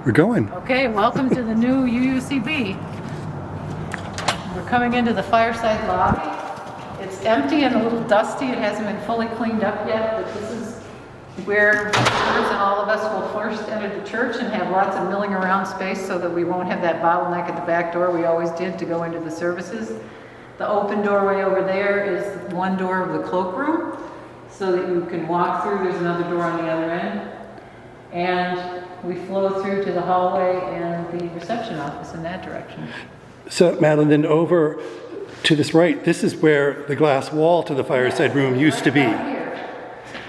We're going. Okay, welcome to the new UUCB. We're coming into the fireside lobby. It's empty and a little dusty. It hasn't been fully cleaned up yet, but this is where visitors and all of us will first enter the church and have lots of milling around space so that we won't have that bottleneck at the back door we always did to go into the services. The open doorway over there is one door of the cloakroom so that you can walk through. There's another door on the other end. And we flow through to the hallway and the reception office in that direction. So, Madeleine, then over to this right, this is where the glass wall to the fireside room used to be. Here.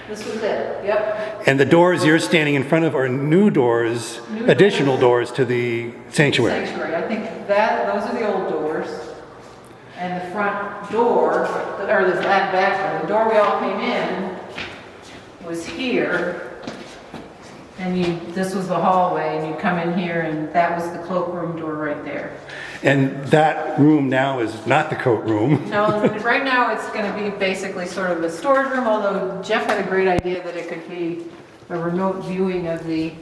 This was it, yep. And the doors you're standing in front of are new doors, additional doors to the sanctuary. I think those are the old doors. And the front door, or the back door, the door we all came in was here. And this was the hallway, and you come in here, and that was the cloakroom door right there. And that room now is not the coat room. No, right now it's going to be basically sort of a storage room, although Jeff had a great idea that it could be a remote viewing of the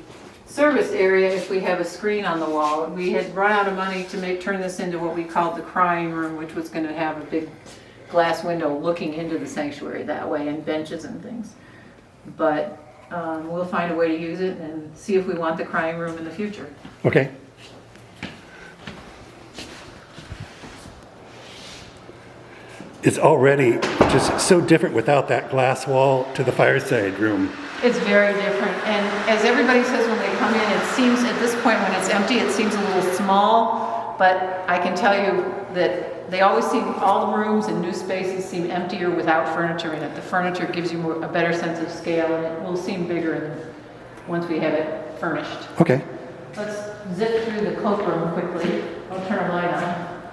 service area if we have a screen on the wall. We had run out of money to turn this into what we called the crying room, which was going to have a big glass window looking into the sanctuary that way, and benches and things. But we'll find a way to use it and see if we want the crying room in the future. Okay. It's already just so different without that glass wall to the fireside room. It's very different, and as everybody says when they come in, it seems at this point when it's empty, it seems a little small, but I can tell you that they always seem, all the rooms and new spaces seem emptier without furniture in it. The furniture gives you a better sense of scale, and it will seem bigger once we have it furnished. Okay. Let's zip through the cloakroom quickly. I'll turn a light on.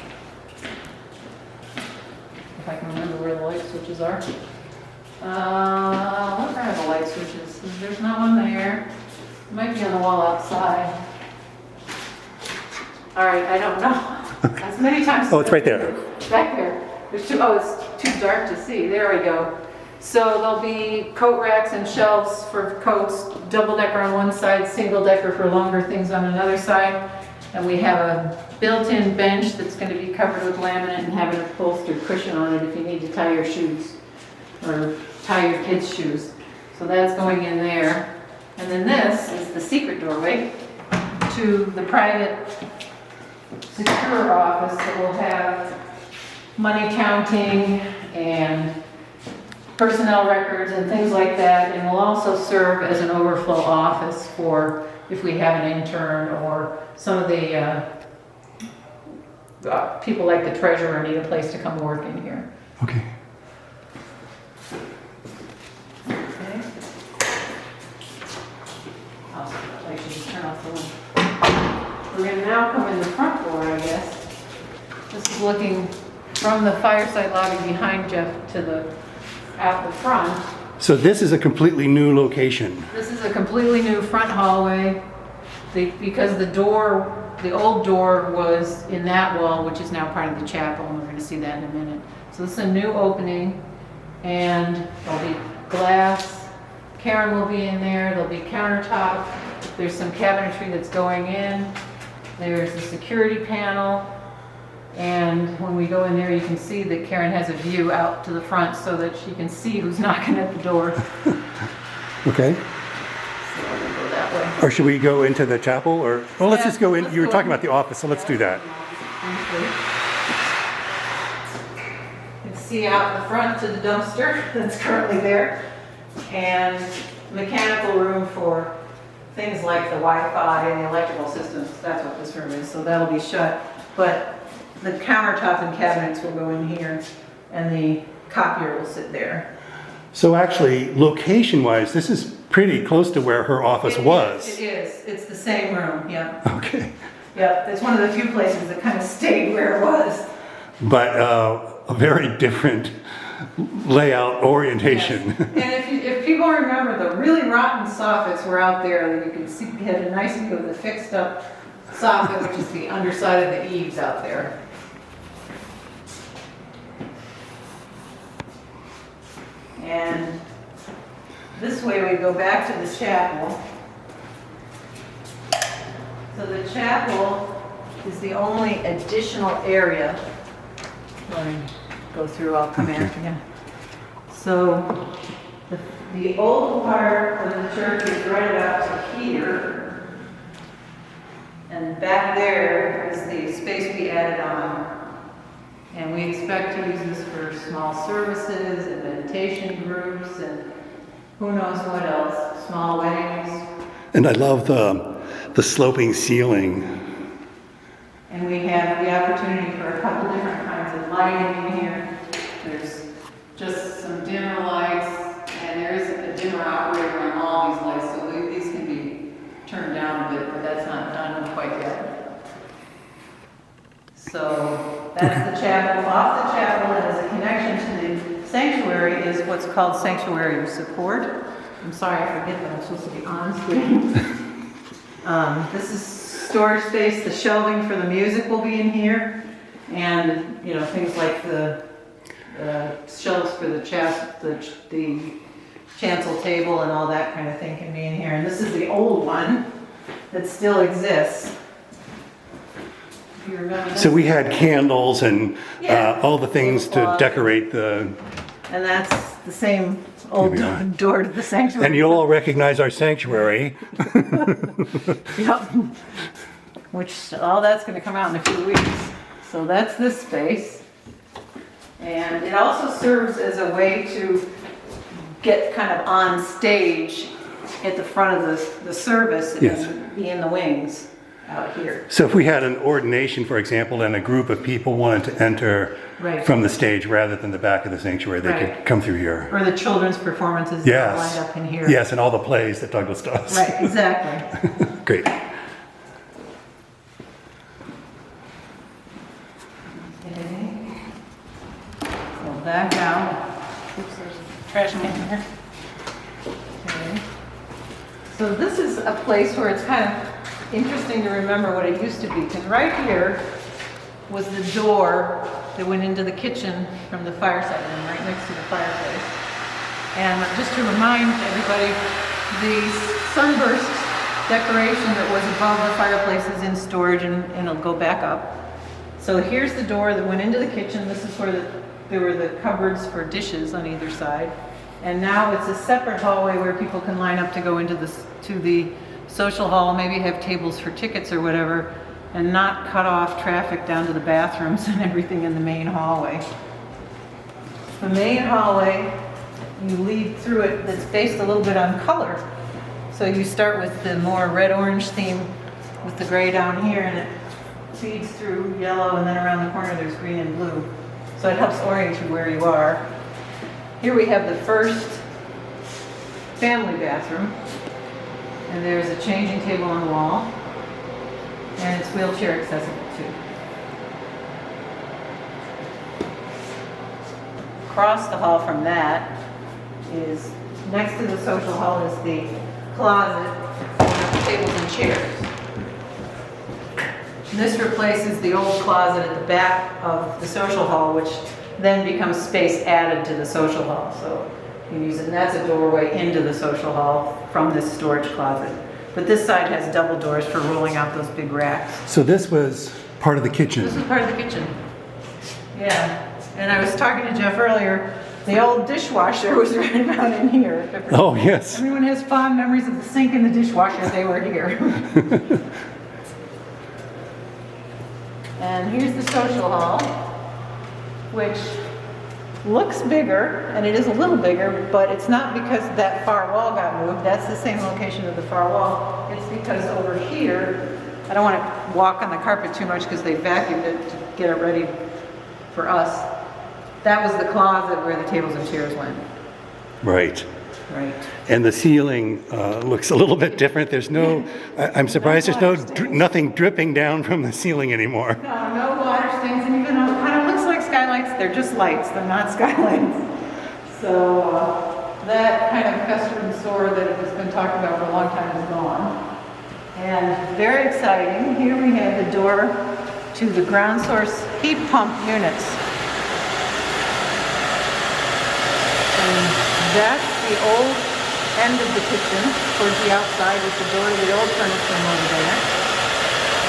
If I can remember where the light switches are. What are the light switches? There's not one there. It might be on the wall outside. All right, I don't know. As many times. Oh, it's right there. Back there. There's two. Oh, it's too dark to see. There we go. So there'll be coat racks and shelves for coats, double decker on one side, single decker for longer things on another side. And we have a built-in bench that's going to be covered with laminate and have an upholstered cushion on it if you need to tie your shoes or tie your kids' shoes. So that's going in there. And then this is the secret doorway to the private secure office that will have money counting and personnel records and things like that, and will also serve as an overflow office for if we have an intern or some of the people like the treasurer need a place to come work in here. Okay. Okay. I should just turn off the light. We're going to now come in the front door, I guess. This is looking from the fireside lobby behind Jeff to out the front. So this is a completely new location. This is a completely new front hallway because the old door was in that wall, which is now part of the chapel, and we're going to see that in a minute. So this is a new opening, and there'll be glass. Karen will be in there. There'll be countertop. There's some cabinetry that's going in. There's the security panel, and when we go in there, you can see that Karen has a view out to the front so that she can see who's knocking at the door. Okay. So we're gonna go that way. Or should we go into the chapel? Or well, let's just go in. Let's You were go talking in. about the office, so let's do that. You can see out in the front to the dumpster that's currently there, and mechanical room for things like the Wi-Fi and the electrical systems. That's what this room is, so that'll be shut. But the countertop and cabinets will go in here, and the copier will sit there. So actually, location-wise, this is pretty close to where her office was. It is. It's the same room, yeah. Okay. Yep, it's one of the few places that kind of stayed where it was. But a very different layout orientation. Yes. And if people remember, the really rotten soffits were out there that you can see, had a nice view of the fixed up soffit, which is the underside of the eaves out there. And this way we go back to the chapel. So the chapel is the only additional area. Let me go through, I'll come after you. So the old part of the church is right about to here. And back there is the space we added on. And we expect to use this for small services and meditation groups and who knows what else, small weddings. And I love the sloping ceiling. And we have the opportunity for a couple different kinds of lighting in here. There's just some dimmer lights, and there is a dimmer operator on all these lights, so these can be turned down a bit, but that's not done quite yet. So that's the chapel. Off the chapel, and as a connection to the sanctuary, is what's called sanctuary support. I'm sorry, I forget that I'm supposed to be on screen. This is storage space. The shelving for the music will be in here, and things like the shelves for the chancel table and all that kind of thing can be in here. And this is the old one that still exists. If you remember this. So we had candles and all the things to decorate the... And that's the same old door to the sanctuary. And you'll all recognize our sanctuary. Yep. Which all that's going to come out in a few weeks. So that's this space. And it also serves as a way to get kind of on stage at the front of the service and be in the wings out here. So if we had an ordination, for example, and a group of people wanted to enter from the stage rather than the back of the sanctuary, they could come through here. Or the children's performances that lined up in here. Yes, and all the plays that Douglas does. Right, exactly. Great. So back out. Oops, there's a trash can here. Okay. So this is a place where it's kind of interesting to remember what it used to be, because right here was the door that went into the kitchen from the fireside room, right next to the fireplace. And just to remind everybody, the sunburst decoration that was above the fireplace is in storage, and it'll go back up. So here's the door that went into the kitchen. This is where there were the cupboards for dishes on either side. And now it's a separate hallway where people can line up to go into the social hall, maybe have tables for tickets or whatever, and not cut off traffic down to the bathrooms and everything in the main hallway. The main hallway, you lead through it, that's based a little bit on color. So you start with the more red-orange theme with the gray down here, and it feeds through yellow, and then around the corner there's green and blue. So it helps orient you where you are. Here we have the first family bathroom. And there's a changing table on the wall, and it's wheelchair accessible too. Across the hall from that is, next to the social hall is the closet for tables and chairs. This replaces the old closet at the back of the social hall, which then becomes space added to the social hall. So you use it, and that's a doorway into the social hall from this storage closet. But this side has double doors for rolling out those big racks. So this was part of the kitchen. This is part of the kitchen. Yeah. And I was talking to Jeff earlier, the old dishwasher was right about in here. Oh, yes. Everyone has fond memories of the sink and the dishwasher. They were here. And here's the social hall, which looks bigger, and it is a little bigger, but it's not because that far wall got moved. That's the same location of the far wall. It's because over here, I don't want to walk on the carpet too much because they vacuumed it to get it ready for us. That was the closet where the tables and chairs went. Right. Right. And the ceiling looks a little bit different. There's no, I'm surprised there's nothing dripping down from the ceiling anymore. No water stains, and even though it kind of looks like skylights, they're just lights, they're not skylights. So that kind of custard sore that has been talked about for a long time is gone. And very exciting, here we have the door to the ground source heat pump units. And that's the old end of the kitchen towards the outside with the door to the old furnace room over there.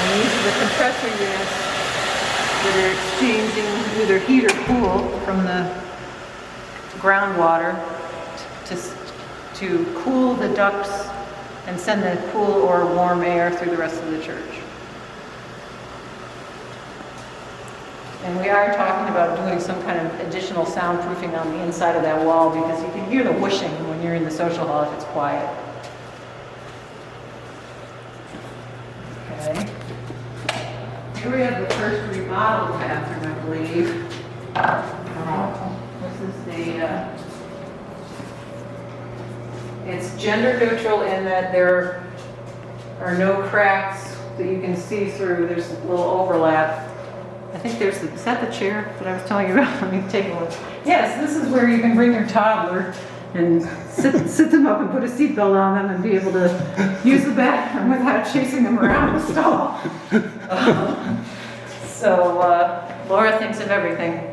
And these are the compressor units that are exchanging either heat or cool from the groundwater to cool the ducts and send the cool or warm air through the rest of the church. And we are talking about doing some kind of additional soundproofing on the inside of that wall because you can hear the whooshing when you're in the social hall if it's quiet. Okay. Here we have the first remodeled bathroom, I believe. This is it's gender neutral in that there are no cracks that you can see through. There's a little overlap. I think is that the chair that I was telling you about? Let me take a look. Yes, this is where you can bring your toddler and sit them up and put a seatbelt on them and be able to use the bathroom without chasing them around the stall. Laura thinks of everything.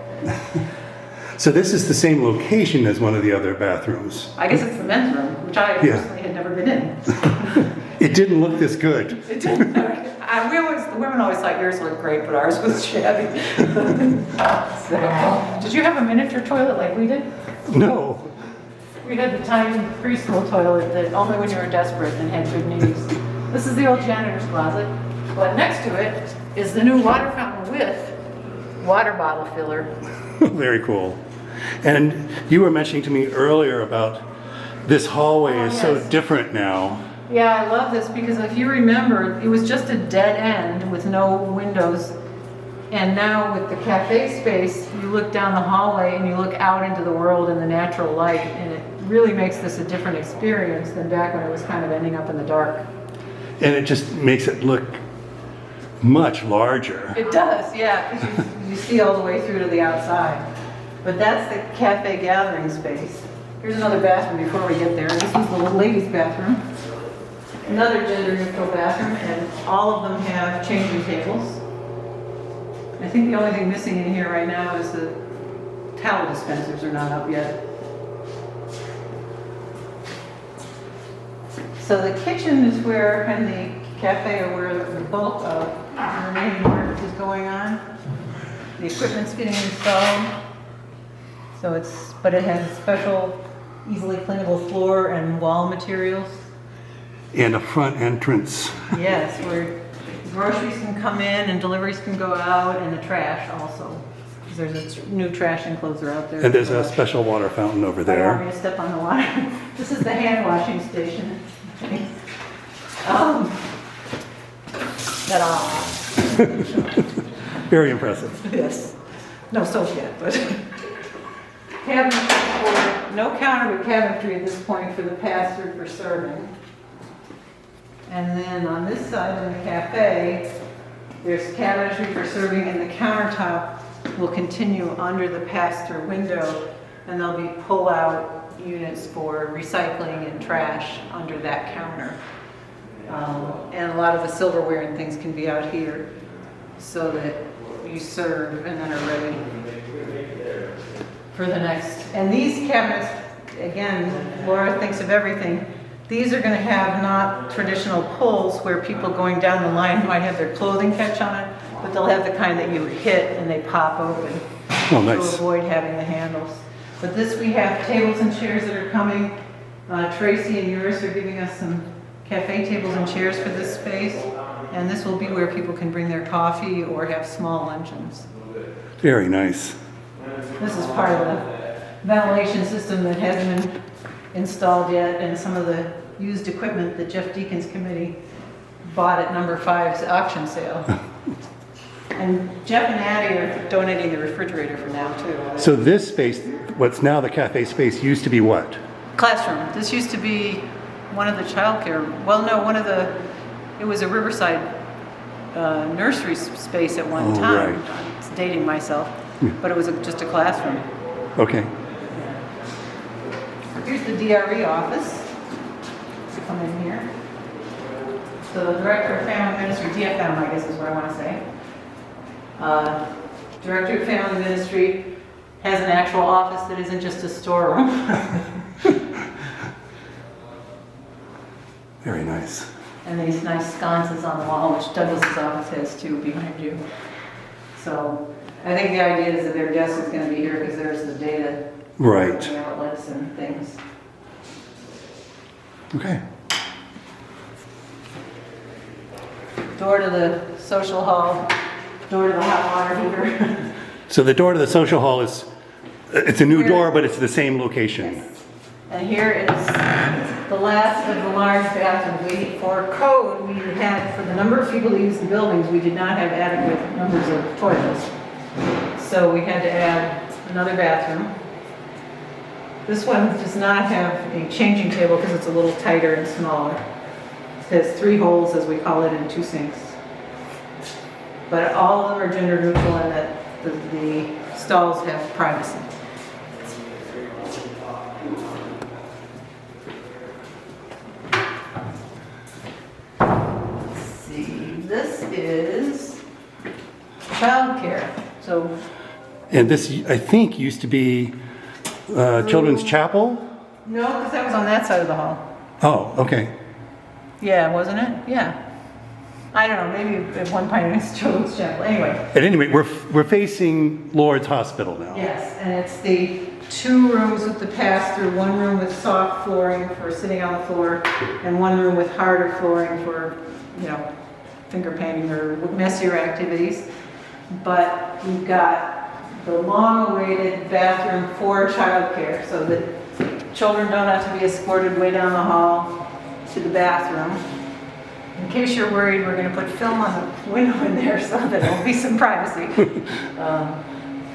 So this is the same location as one of the other bathrooms. I guess it's the men's room, which I personally had never been in. It didn't look this good. It didn't. The women always thought yours looked great, but ours was shabby. Did you have a miniature toilet like we did? No. We had the tiny preschool toilet that only when you were desperate and had good needs. This is the old janitor's closet, but next to it is the new water fountain with water bottle filler. Very cool. And you were mentioning to me earlier about this hallway is so different now. Yeah, I love this because if you remember, it was just a dead end with no windows. And now with the cafe space, you look down the hallway and you look out into the world in the natural light, and it really makes this a different experience than back when it was kind of ending up in the dark. And it just makes it look much larger. It does, yeah, because you see all the way through to the outside. But that's the cafe gathering space. Here's another bathroom before we get there. This is the ladies' bathroom. Another gender neutral bathroom, and all of them have changing tables. I think the only thing missing in here right now is the towel dispensers are not up yet. So the kitchen is where, and the cafe are where the bulk of the remaining work is going on. The equipment's getting installed. But it has special, easily cleanable floor and wall materials. And a front entrance. Yes, where groceries can come in and deliveries can go out, and the trash also. There's a new trash enclosure out there. And there's a special water fountain over I don't want there. me to step on the water. This is the hand washing station. Ta-da. Very impressive. Yes. No soap yet, but cabinetry, no counter but cabinetry at this point for the pass-through for serving. And then on this side of the cafe, there's cabinetry for serving, and the countertop will continue under the pass-through window, and there'll be pull-out units for recycling and trash under that counter. And a lot of the silverware and things can be out here so that you serve and then are ready for the next. And these cabinets, again, Laura thinks of everything. These are going to have not traditional pulls where people going down the line might have their clothing catch on it, but they'll have the kind that you hit and they pop open Oh, nice. to avoid having the handles. But this, we have tables and chairs that are coming. Tracy and yours are giving us some cafe tables and chairs for this space. And this will be where people can bring their coffee or have small luncheons. Very nice. This is part of the ventilation system that hasn't been installed yet, and some of the used equipment that Jeff Deacon's committee bought at number 5's auction sale. And Jeff and Addie are donating the refrigerator for now too. So this space, what's now the cafe space, used to be what? Classroom. This used to be one of the childcare, it was a Riverside nursery space at one time. Right. It's dating myself, but it was just a classroom. Okay. Here's the DRE office. To come in here. So the Director of Family Ministry, DFM, I guess is what I want to say. Director of Family Ministry has an actual office that isn't just a storeroom. Very nice. And these nice sconces on the wall, which Douglas's office has too behind you. So I think the idea is that their desk is going to be here because there's the data, Right. the outlets and things. Okay. Door to the social hall, door to the hot water heater. So the door to the social hall is, it's a new door, but it's the same location. Yes. And here is the last of the large bathrooms. For code, we had, for the number of people that use the buildings, we did not have adequate numbers of toilets. So we had to add another bathroom. This one does not have a changing table because it's a little tighter and smaller. It has 3 holes, as we call it, and 2 sinks. But all of them are gender neutral and that the stalls have privacy. Let's see, this is childcare. So, And this, I think, used to be Children's Chapel? no, because that was on that side of the hall. Oh, okay. Yeah, wasn't it? Yeah. I don't know, maybe at one point it's Children's Chapel. Anyway, At any rate, we're facing Lourdes Hospital now. yes, and it's the 2 rooms with the pass-through, 1 room with soft flooring for sitting on the floor, and 1 room with harder flooring for, finger painting or messier activities. But we've got the long-awaited bathroom for childcare, so that children don't have to be escorted way down the hall to the bathroom. In case you're worried, we're going to put film on the window in there so that there'll be some privacy.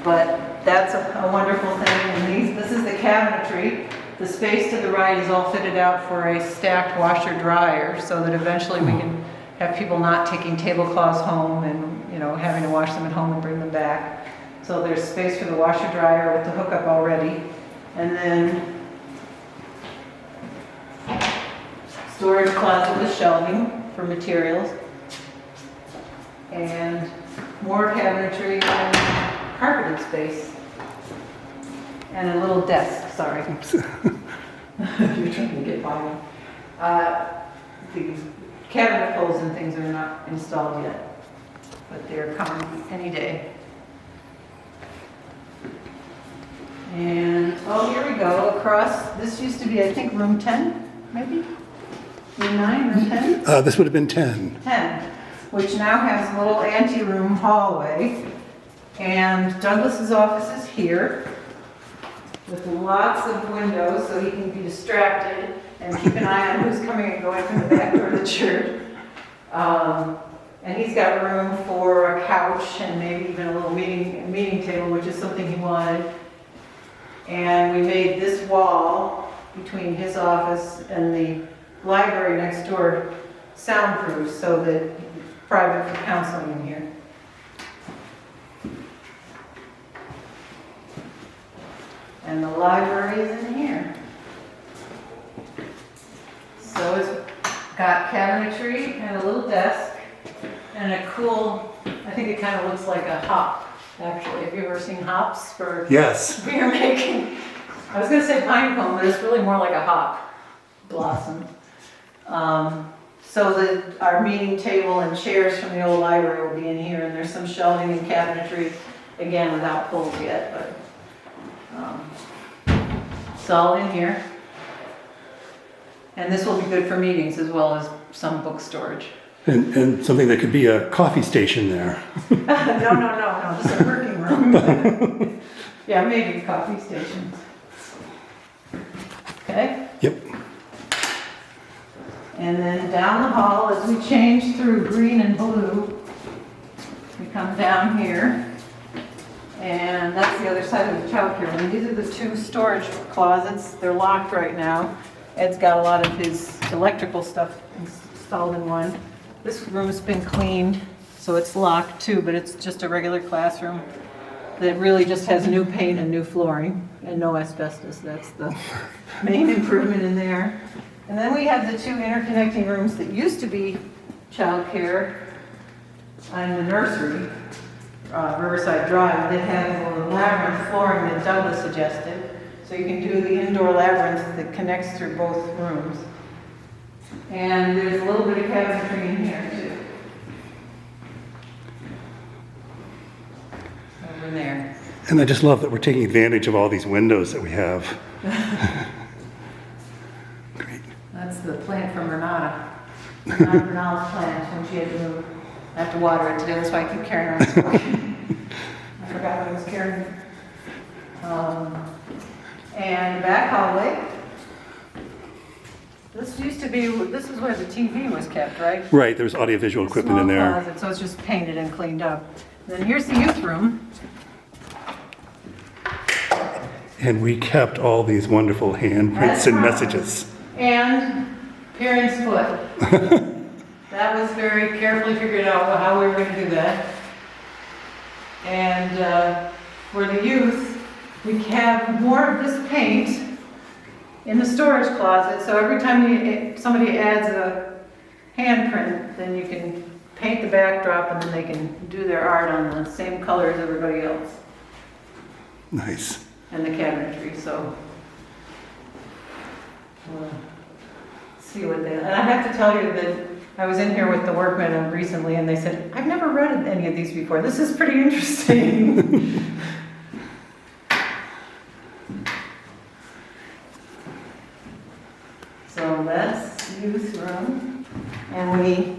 But that's a wonderful thing. And this is the cabinetry. The space to the right is all fitted out for a stacked washer dryer so that eventually we can have people not taking tablecloths home and having to wash them at home and bring them back. So there's space for the washer dryer with the hookup already. And then storage closet with shelving for materials, and more cabinetry and carpeted space, and a little desk, sorry. You're trying to get by one. The cabinet holes and things are not installed yet, but they're coming any day. And, here we go, across, this used to be, I think, room 10, maybe? Room 9, room 10? This would have been 10. 10, which now has a little ante-room hallway. And Douglas's office is here with lots of windows so he can be distracted and keep an eye on who's coming and going from the back door of the church. And he's got room for a couch and maybe even a little meeting table, which is something he wanted. And we made this wall between his office and the library next door soundproof so that private for counseling in here. And the library is in here. So it's got cabinetry and a little desk and a cool, I think it kind of looks like a hop, actually. Have you ever seen hops for Yes. beer making? I was going to say pine cone, but it's really more like a hop blossom. So that our meeting table and chairs from the old library will be in here, and there's some shelving and cabinetry, again, without poles yet, but it's all in here. And this will be good for meetings as well as some book storage. And something that could be a coffee station there. No, this is a working room. Yeah, maybe a coffee station. Okay? Yep. And then down the hall, as we change through green and blue, we come down here. And that's the other side of the childcare room. These are the 2 storage closets. They're locked right now. Ed's got a lot of his electrical stuff installed in one. This room's been cleaned, so it's locked too, but it's just a regular classroom that really just has new paint and new flooring and no asbestos. That's the main improvement in there. And then we have the 2 interconnecting rooms that used to be childcare and the nursery, Riverside Drive, that have the labyrinth flooring that Douglas suggested. So you can do the indoor labyrinth that connects through both rooms. And there's a little bit of cabinetry in here too. Over there. And I just love that we're taking advantage of all these windows that we have. Great. That's the plant from Renata. Renata's plant when she had to move. I have to water it today, that's why I keep carrying around this book. I forgot what I was carrying. And back hallway. This used to be, this is where the TV was kept, right? Right, there's audiovisual equipment in Small there. closet, so it's just painted and cleaned up. Then here's the youth room. And we kept all these wonderful handprints and messages. And parents' foot. That was very carefully figured out how we were going to do that. And for the youth, we have more of this paint in the storage closet. So every time somebody adds a handprint, then you can paint the backdrop and then they can do their art on the same color as everybody else. Nice. And the cabinetry, so we'll see what they, and I have to tell you that I was in here with the workmen recently and they said, I've never read any of these before. This is pretty interesting. So that's the youth room. And we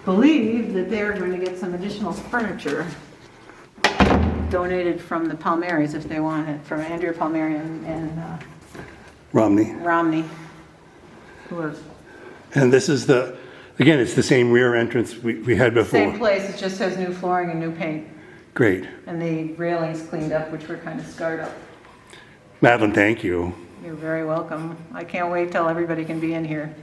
believe that they're going to get some additional furniture donated from the Palmieri's if they want it, from Andrea Palmieri and Romney. Who are And this is again, it's the same rear entrance we had before. same place, it just has new flooring and new paint. Great. And the railings cleaned up, which were kind of scarred up. Madeleine, thank you. You're very welcome. I can't wait till everybody can be in here.